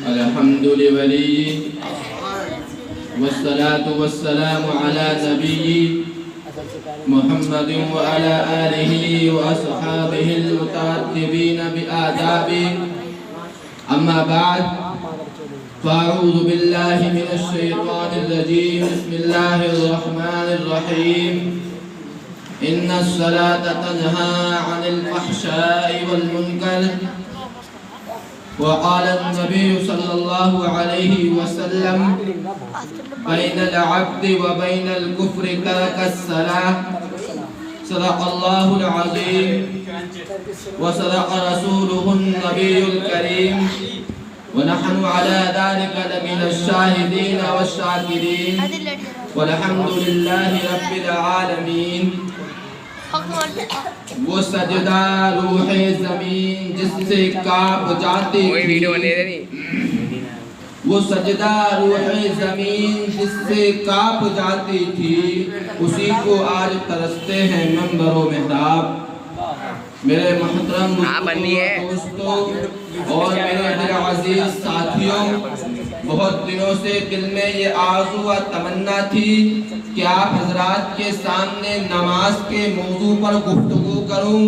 الحمد لولي والصلاة والسلام على نبي محمد وعلى آله وأصحابه المتأدبين بآدابه. أما بعد، فأعوذ بالله من الشيطان الرجيم. بسم الله الرحمن الرحيم. إن الصلاة تنهى عن الفحشاء والمنكر. وقال النبي صلى الله عليه وسلم: بين العبد وبين الكفر ترك الصلاة. صدق الله العظيم وصدق رسوله النبي الكريم، ونحن على ذلك لمن الشاهدين والشاكرين، والحمد لله رب العالمين. وہ سجدہ روح زمین جس سے کانپ جاتی تھی، وہ سجدہ روح زمین جس سے کانپ جاتی تھی، اسی کو آج ترستے ہیں منبر و محراب. میرے محترم دوستوں اور میرے دل عزیز ساتھیوں، بہت دنوں سے دل میں یہ آرزو و تمنا تھی کہ آپ حضرات کے سامنے نماز کے موضوع پر گفتگو کروں،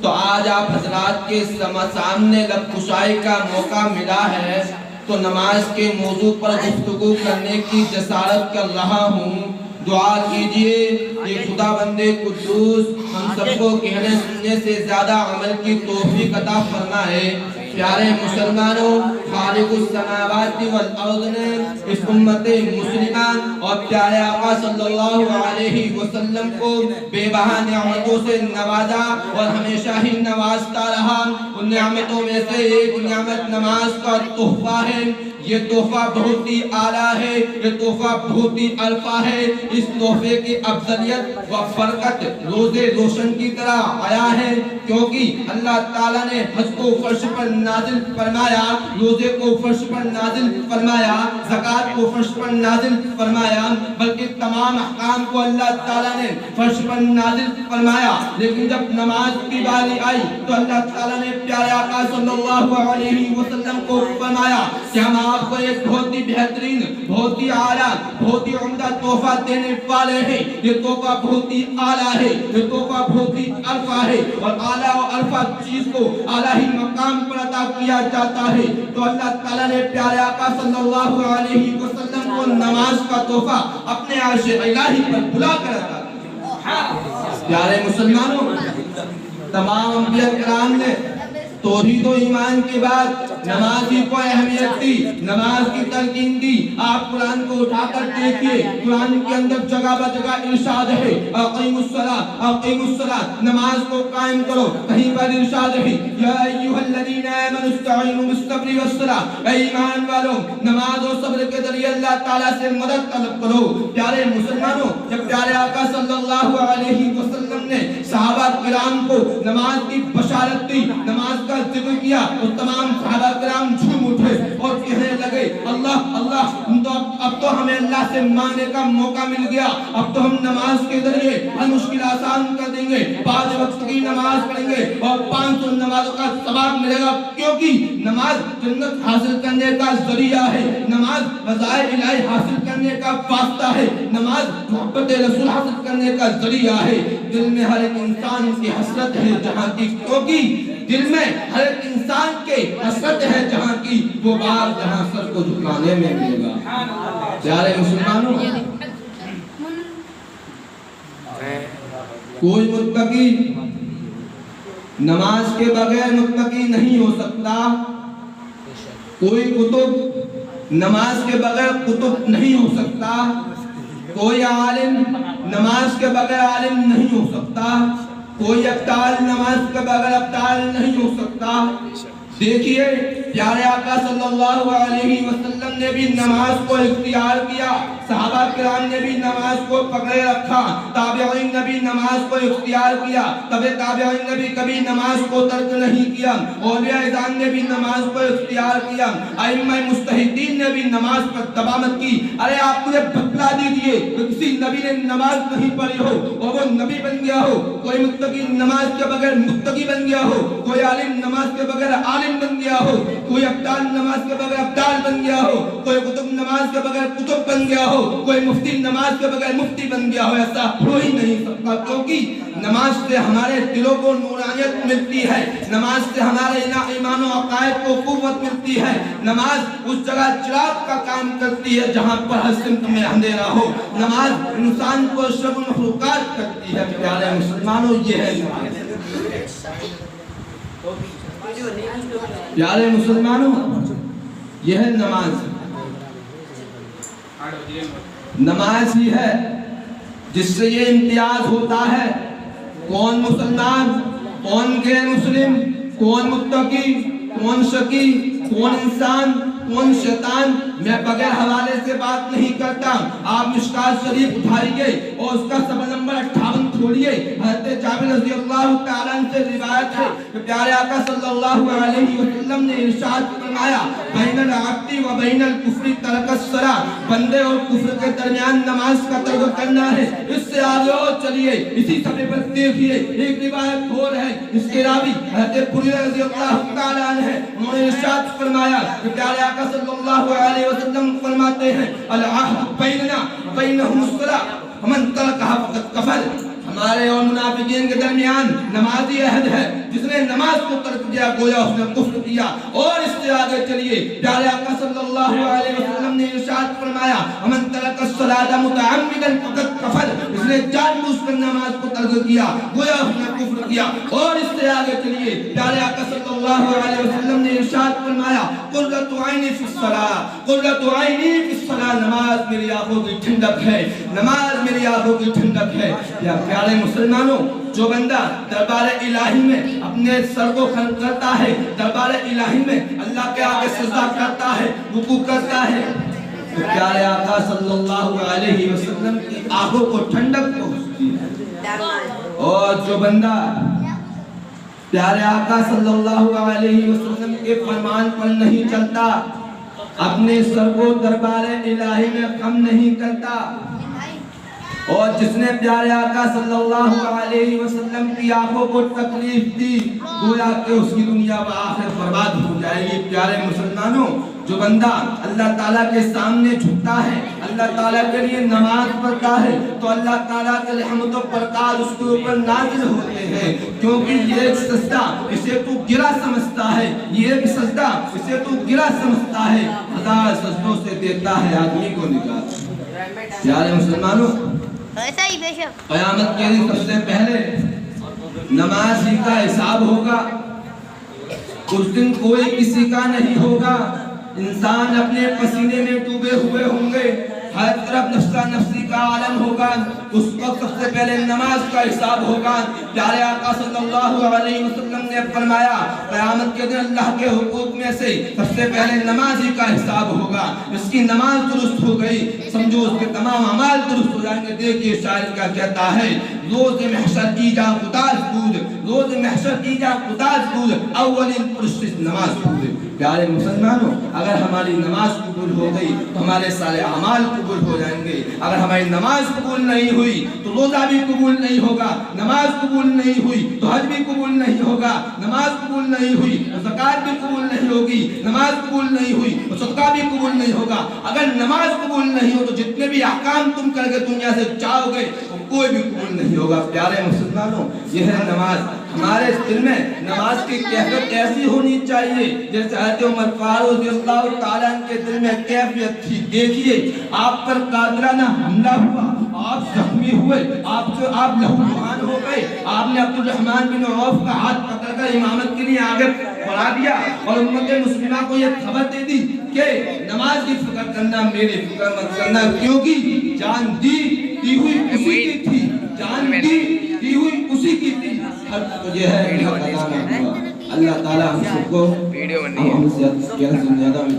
تو آج آپ حضرات کے سامنے لب کشائی کا موقع ملا ہے، تو نماز کے موضوع پر گفتگو کرنے کی جسارت کر رہا ہوں. دعا کیجئے کہ خدا بندے قدوس ہم سب کو کہنے سننے سے زیادہ عمل کی توفیق عطا فرمائے. پیارے مسلمانوں، خالق السماوات والارض نے اس امت مسلمہ اور پیارے آقا صلی اللہ علیہ وسلم کو بے بہا نعمتوں سے نوازا اور ہمیشہ ہی نوازتا رہا. ان نعمتوں میں سے ایک نعمت نماز کا تحفہ ہے. یہ تحفہ بہت ہی اعلیٰ ہے، یہ تحفہ بہت ہی الفا ہے. اس تحفے کی افضلیت و برکت روزے روشن کی طرح آیا ہے، کیونکہ اللہ تعالیٰ نے حج کو فرش پر نازل فرمایا، روزے کو فرش پر نازل فرمایا، زکوٰۃ کو فرش پر نازل فرمایا، بلکہ تمام احکام کو اللہ تعالیٰ نے فرش پر نازل فرمایا. لیکن جب نماز کی باری آئی تو اللہ تعالیٰ نے پیارے آقا صلی اللہ علیہ وسلم کو فرمایا کہ ہم آپ کو ایک بہت ہی بہترین، بہت ہی اعلیٰ، بہت ہی عمدہ تحفہ دینے والے ہیں. یہ تحفہ بہت ہی اعلیٰ ہے، یہ تحفہ بہت ہی الفا ہے، اور اعلیٰ و الفا چیز کو اعلیٰ ہی مقام پر عطا کیا جاتا ہے. تو اللہ تعالیٰ نے پیارے آقا صلی اللہ علیہ وسلم کو نماز کا تحفہ اپنے عرش الہی پر بلا کر عطا کیا. پیارے مسلمانوں، تمام انبیاء کرام نے توحید و ایمان کے بعد نماز کی کوئی اہمیت دی، نماز کی تلقین دی. آپ قرآن کو اٹھا کر دیکھیے، قرآن کے اندر جگہ بہ جگہ ارشاد ہے اقیموا الصلاۃ، اقیموا الصلاۃ، نماز کو قائم کرو. کہیں پر ارشاد ہے یا ایھا الذین آمنوا استعینوا بالصبر والصلاۃ، اے ایمان والو نماز اور صبر کے ذریعے اللہ تعالیٰ سے مدد طلب کرو. پیارے مسلمانوں، جب پیارے آقا صلی اللہ علیہ وسلم نے صحابہ کرام کو نماز کی بشارت دی، نماز کا ذکر کیا، تو تمام صحابہ کرام جھوم اٹھے اور کہنے لگے اللہ اللہ، اب تو ہمیں اللہ سے مانگنے کا موقع مل گیا، اب تو ہم نماز کے ذریعے ہر مشکل آسان کر دیں گے، 5 وقت کی نماز پڑھیں گے اور 500 نمازوں کا ثواب ملے گا. کیونکہ نماز جنت حاصل کرنے کا ذریعہ ہے، نماز رضائے الہی حاصل کرنے کا واسطہ ہے، نماز محبت رسول حاصل کرنے کا ذریعہ ہے. دل میں ہر ایک انسان کی حسرت ہے جہاں کی، کیونکہ دل میں ہر ایک انسان کے حسرت ہے جہاں کی، وہ بار جہاں سر کو جھکانے میں ملے گا. پیارے مسلمانوں، کوئی متقی نماز کے بغیر متقی نہیں ہو سکتا. کوئی کتب نماز کے بغیر کتب نہیں ہو سکتا. کوئی عالم نماز کے بغیر عالم نہیں ہو سکتا. کوئی ابدال نماز کے بغیر ابدال نہیں ہو سکتا. دیکھیے پیارے آقا صلی اللہ علیہ وسلم نے بھی نماز کو اختیار کیا، صحابہ کرام نے بھی نماز کو پکڑے رکھا، تابعین نے بھی نماز کو اختیار کیا، تابعین نے بھی کبھی نماز کو ترک نہیں کیا، اولیاء اعظام نے بھی نماز کو اختیار کیا، ائمہ مجتہدین نے بھی نماز پر دعوت کی. ارے آپ مجھے بتلا دیجئے کسی نبی نے نماز نہیں پڑھی ہو اور وہ نبی بن گیا ہو، کوئی متقی نماز کے بغیر متقی بن گیا ہو، کوئی عالم نماز کے بغیر عالم بن گیا गया हो, कोई अब्दाल नमाज के बगैर अब्दाल बन गया हो, कोई कुतुब नमाज के बगैर कुतुब बन गया हो, कोई मुफ्ती नमाज के बगैर मुफ्ती बन गया हो, ऐसा हो ही नहीं सकता। क्योंकि नमाज से हमारे दिलों को नूरानियत मिलती है, नमाज से हमारे ईमान और अकायद को कुव्वत मिलती है। नमाज उस जगह चिराग का काम करती है जहाँ पर हर सिमत में अंधेरा हो। नमाज इंसान को शर्म मखलूकात करती है। प्यारे मुसलमानों, ये है प्यारे मुसलमानों, यह है नमाज। नमाज ही है जिससे ये इम्तियाज होता है कौन मुसलमान, कौन गैर मुस्लिम, कौन मुत्तकी, कौन शकी, कौन इंसान, कौन शैतान। मैं बगैर हवाले से बात नहीं करता। आप मिशकात शरीफ उठाइए और उसका सफ़ा नंबर 58 खोलिए। हज़रत जाबिर रज़ियल्लाहु ताला अन्हु से रिवायत है कि प्यारे आका सल्लल्लाहु अलैहि वसल्लम ने इरशाद फरमाया, बैनल अब्दी व बैनल कुफ्री तरकस सला, बंदे और कुफ्र के दरमियान नमाज का तर्क करना है। इससे आगे और चलिए, इसी सफ़े पर देखिए एक रिवायत और है, इसके रावी हज़रत बुरैदा रज़ियल्लाहु ताला अन्हु है। उन्होंने इरशाद फरमाया कि प्यारे आका सल्लल्लाहु अलैहि वसल्लम फरमाते हैं, अल अहद बैनना बैनहुम सलाह वमन तरकहा फक़द कफ़र। हमारे और मुनाफिकीन के दरमियान नमाजी अहद है, जिसने नमाज को तर्क किया गोया उसने कुफ्र किया। और इससे आगे चलिए, प्यारे आका सल्लल्लाहु अलैहि वसल्लम ने इरशाद फरमाया, वमन तरकस सलाता मुतअम्मिदन फक़द कफ़र। इसने जानबूझकर नमाज को तर्क किया गोया उसने कुफ्र किया। और इससे आगे चलिए, प्यारे आका सल्लल्लाहु अलैहि वसल्लम ने इरशाद फरमाया, कुर्रतु ऐनी फिस्सलाह, कुर्रतु ऐनी फिस्सलाह। नमाज मेरी आंखों की ठंडक है, नमाज मेरी आंखों की ठंडक है। या प्यारे मुसलमानों, जो बंदा दरबार इलाही में अपने सर को खड़ा करता है, दरबार इलाही में अल्लाह के आगे सजदा करता है, रुकू करता है, तो प्यारे आका सल्लल्लाहु अलैहि वसल्लम की आंखों को ठंडक पहुंचती है। और जो बंदा प्यारे आका सल्लल्लाहु अलैहि वसल्लम के फरमान पर नहीं चलता, अपने सर को दरबार इलाही में कम नहीं करता, और जिसने प्यारे आका सल्लल्लाहु अलैहि वसल्लम की आंखों को तकलीफ दी, गोया कि उसकी दुनिया व आखिरत बर्बाद हो जाएगी। प्यारे मुसलमानों, जो बंदा अल्लाह ताला के सामने झुकता है, अल्लाह ताला के लिए नमाज पढ़ता है, तो अल्लाह ताला के रहमत और बरकत उसके ऊपर नाज़िल होते हैं। क्योंकि ये एक सजदा इसे तू गिरा समझता है, ये एक सजदा इसे तू गिरा समझता है, हजार सजदों से देता है आदमी को निकाल। प्यारे मुसलमानों, क़यामत के दिन सबसे पहले नमाज ही का हिसाब होगा। उस दिन कोई किसी का नहीं होगा। इंसान अपने पसीने में डूबे हुए होंगे, हर तरफ नफ्सा नफ्सी का आलम होगा। उस वक्त सबसे पहले नमाज का हिसाब होगा। प्यारे आका सल्लल्लाहु अलैहि वसल्लम ने फरमाया, क़यामत के दिन अल्लाह के हुकूक में से सबसे पहले नमाज ही का हिसाब होगा। इसकी नमाज दुरुस्त हो गई, समझो उसके तमाम अमाल दुरुस्त हो जाएंगे। देखिए शायर क्या कहता है, रोज़ महशर की जा खुदास कूद, रोज़ महशर की जा खुदास कूद, अव्वलिन पुरुष नमाज कूद। प्यारे मुसलमानों, अगर हमारी नमाज कबूल हो गई तो हमारे सारे अमाल कबूल हो जाएंगे। अगर हमारी नमाज कबूल नहीं हुई तो रोज़ा भी कबूल नहीं होगा, नमाज कबूल नहीं हुई तो हज भी कबूल नहीं होगा, नमाज कबूल नहीं हुई तो ज़कात भी कबूल नहीं होगी, नमाज कबूल नहीं हुई तो सदका भी कबूल नहीं होगा। अगर नमाज कबूल नहीं हो तो जितने भी अहकाम तुम करके दुनिया से जाओगे तो कोई भी कबूल नहीं होगा। प्यारे मुसलमानों, यह है नमाज। हमारे दिल में नमाज की कैफियत ऐसी होनी चाहिए जैसे हज़रत उमर फारूक रज़ियल्लाहु ताला अन्हु के दिल में कैफियत थी। देखिए, आप पर कादराना हमला हुआ, आप जख्मी हुए, आप लहूलुहान हो गए, आपने अब्दुल रहमान बिन औफ का हाथ पकड़कर इमामत के लिए आगे बढ़ा दिया और उम्मत मुस्लिमा को यह खबर दे दी कि नमाज की फिक्र करना, मेरी फिक्र मत करना, क्योंकि जान दी हुई उसी की थी, जान दी हुई उसी की थी। तो ये है अल्लाह ताला हम सबको हमसे ज़्यादा में